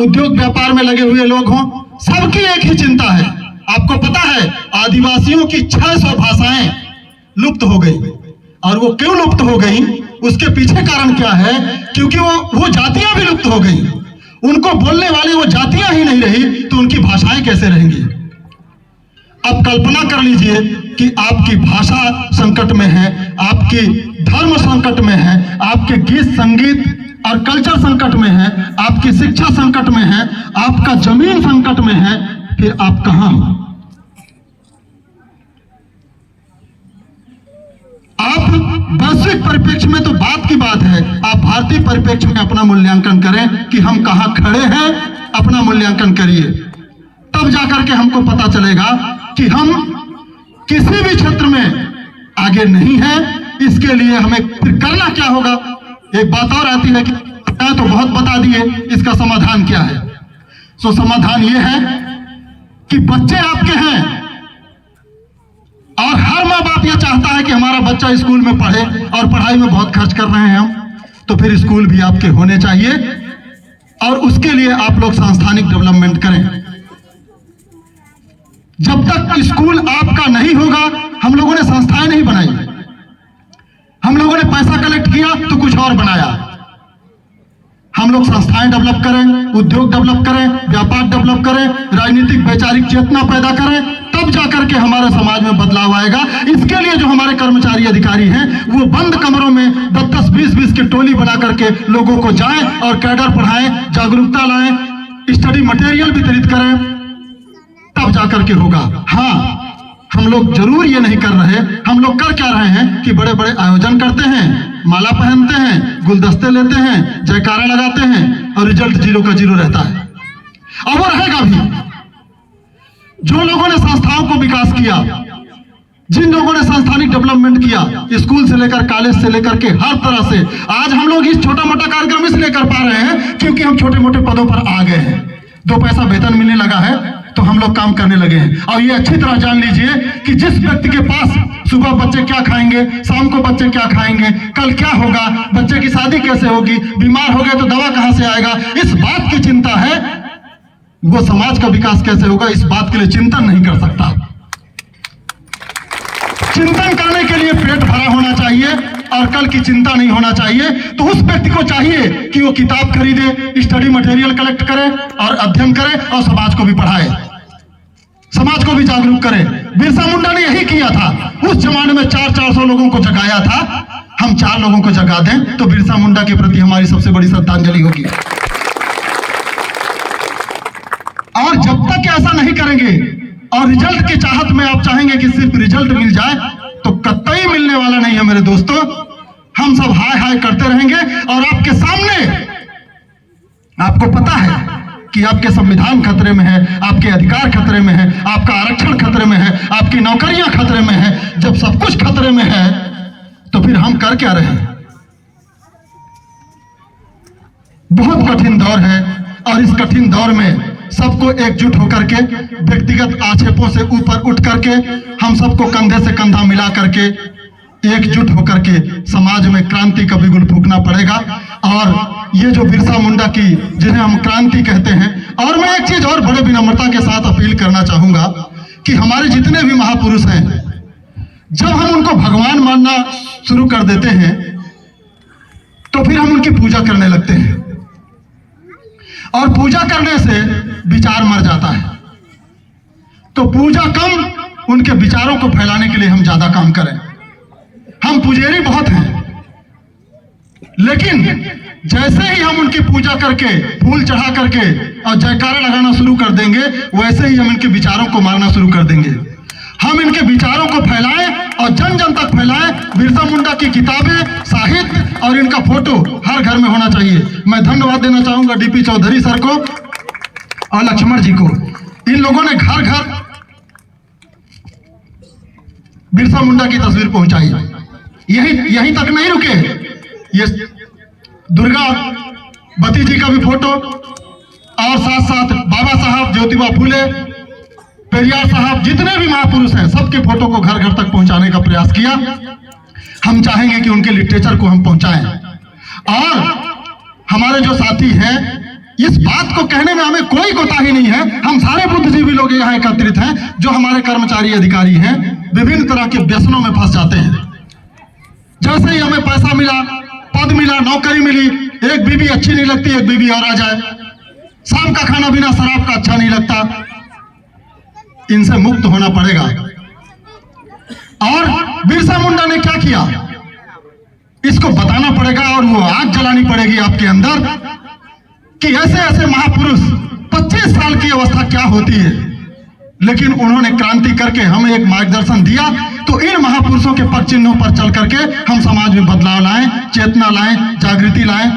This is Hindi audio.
उद्योग व्यापार में लगे हुए लोग हों, सबकी एक ही चिंता है। आपको पता है आदिवासियों की 600 भाषाएं लुप्त हो गई, और वो क्यों लुप्त हो गई, उसके पीछे कारण क्या है? क्योंकि वो जातियां भी लुप्त हो गई। उनको बोलने वाली वो जातियां ही नहीं रही तो उनकी भाषाएं कैसे रहेंगी? अब कल्पना कर लीजिए कि आपकी भाषा संकट में है, आपकी धर्म संकट में है, आपके गीत संगीत और कल्चर संकट में है, आपकी शिक्षा संकट में है, आपका जमीन संकट में है, फिर आप कहां हो? आप वैश्विक परिप्रेक्ष्य में तो बात की बात है, आप भारतीय परिप्रेक्ष्य में अपना मूल्यांकन करें कि हम कहां खड़े हैं। अपना मूल्यांकन करिए, तब जाकर के हमको पता चलेगा कि हम किसी भी क्षेत्र में आगे नहीं है। इसके लिए हमें फिर करना क्या होगा? एक बात और आती है कि तो बहुत बता दिए, इसका समाधान क्या है? सो समाधान यह है कि बच्चे आपके हैं और हर माँ बाप यह चाहता है कि हमारा बच्चा स्कूल में पढ़े, और पढ़ाई में बहुत खर्च कर रहे हैं हम, तो फिर स्कूल भी आपके होने चाहिए, और उसके लिए आप लोग सांस्थानिक डेवलपमेंट करें। जब तक स्कूल आपका नहीं होगा, हम लोगों ने संस्थाएं नहीं बनाई, हम लोगों ने पैसा कलेक्ट किया तो कुछ और बनाया। हम लोग संस्थाएं डेवलप करें, उद्योग डेवलप करें, व्यापार डेवलप करें, राजनीतिक वैचारिक चेतना पैदा करें, तब जाकर के हमारे समाज में बदलाव आएगा। इसके लिए जो हमारे कर्मचारी अधिकारी हैं वो बंद कमरों में 10-10, 20-20 की टोली बना करके लोगों को जाएं और कैडर पढ़ाएं, जागरूकता लाएं, स्टडी मटेरियल वितरित करें, तब जाकर के होगा। हाँ, हम लोग जरूर ये नहीं कर रहे, हम लोग कर क्या रहे हैं कि बड़े बड़े आयोजन करते हैं, माला पहनते हैं, गुलदस्ते लेते हैं, जयकारा लगाते हैं, और रिजल्ट 0 का 0 रहता है। और वो रहेगा भी। जो लोगों ने संस्थाओं को विकास किया, जिन लोगों ने सांस्थानिक डेवलपमेंट किया, स्कूल से लेकर कॉलेज से लेकर के हर तरह से, आज हम लोग इस छोटा मोटा कार्यक्रम इसलिए कर पा रहे हैं क्योंकि हम छोटे मोटे पदों पर आ गए हैं, 2 पैसा वेतन मिलने लगा है तो हम लोग काम करने लगे हैं। और ये अच्छी तरह जान लीजिए कि जिस व्यक्ति के पास सुबह बच्चे क्या खाएंगे, शाम को बच्चे क्या खाएंगे, कल क्या होगा, बच्चे की शादी कैसे होगी, बीमार हो गए तो दवा कहां से आएगा, इस बात की चिंता है, वो समाज का विकास कैसे होगा, इस बात के लिए चिंतन नहीं कर सकता। चिंतन करने के लिए पेट भरा होना चाहिए और कल की चिंता नहीं होना चाहिए। तो उस व्यक्ति को चाहिए कि वो किताब खरीदे, स्टडी मटेरियल कलेक्ट करे और अध्ययन करे और समाज को भी पढ़ाए, समाज को भी जागरूक करे। बिरसा मुंडा ने यही किया था। उस जमाने में 400 लोगों को जगाया था। हम 4 लोगों को जगा दें तो बिरसा मुंडा के प्रति हमारी सबसे बड़ी श्रद्धांजलि होगी। और जब तक ऐसा नहीं करेंगे और रिजल्ट की चाहत में आप चाहेंगे कि सिर्फ रिजल्ट मिल जाए, तो कतई मिलने वाला नहीं है मेरे दोस्तों। हम सब हाय हाय करते रहेंगे और आपके सामने, आपको पता है कि आपके संविधान खतरे में है, आपके अधिकार खतरे में है, आपका आरक्षण खतरे में है, आपकी नौकरियां खतरे में है। जब सब कुछ खतरे में है तो फिर हम कर क्या रहे हैं? बहुत कठिन दौर है और इस कठिन दौर में सबको एकजुट होकर के, व्यक्तिगत आक्षेपों से ऊपर उठ करके, हम सबको कंधे से कंधा मिला करके एकजुट होकर के समाज में क्रांति का बिगुल फूंकना पड़ेगा। और ये जो बिरसा मुंडा की, जिन्हें हम क्रांति कहते हैं, और मैं एक चीज और बड़े विनम्रता के साथ अपील करना चाहूंगा कि हमारे जितने भी महापुरुष हैं, जब हम उनको भगवान मानना शुरू कर देते हैं तो फिर हम उनकी पूजा करने लगते हैं, और पूजा करने से विचार मर जाता है। तो पूजा कम, उनके विचारों को फैलाने के लिए हम ज्यादा काम करें। हम पुजारी बहुत हैं, लेकिन जैसे ही हम उनकी पूजा करके, फूल चढ़ा करके और जयकारा लगाना शुरू कर देंगे, वैसे ही हम इनके विचारों को मारना शुरू कर देंगे। हम इनके विचारों को फैलाएं और जन जन तक फैलाएं। बिरसा मुंडा की किताबें, साहित्य और इनका फोटो हर घर में होना चाहिए। मैं धन्यवाद देना चाहूंगा डीपी चौधरी सर को और लक्ष्मण जी को। इन लोगों ने घर घर बिरसा मुंडा की तस्वीर पहुंचाई। यहीं तक नहीं रुके, ये दुर्गा बती जी का भी फोटो और साथ साथ बाबा साहब, ज्योतिबा फूले, पेरियार साहब, जितने भी महापुरुष हैं, सबके फोटो को घर घर तक पहुंचाने का प्रयास किया। हम चाहेंगे कि उनके लिटरेचर को हम पहुंचाएं। और हमारे जो साथी हैं इस बात को कहने में हमें कोई कोताही नहीं है। हम सारे बुद्धिजीवी लोग यहाँ एकत्रित हैं, जो हमारे कर्मचारी अधिकारी हैं विभिन्न तरह के व्यसनों में फंस जाते हैं। जैसे ही हमें पैसा मिला, पद मिला, नौकरी मिली, एक बीवी अच्छी नहीं लगती, एक बीवी और आ जाए, शाम का खाना बिना शराब का अच्छा नहीं लगता। इनसे मुक्त होना पड़ेगा। और बिरसा मुंडा ने क्या किया, इसको बताना पड़ेगा और वो आग जलानी पड़ेगी आपके अंदर कि ऐसे ऐसे महापुरुष 25 साल की अवस्था क्या होती है, लेकिन उन्होंने क्रांति करके हमें एक मार्गदर्शन दिया। तो इन महापुरुषों के पद चिन्हों पर चल करके हम समाज में बदलाव लाएं, चेतना लाएं, जागृति लाएं।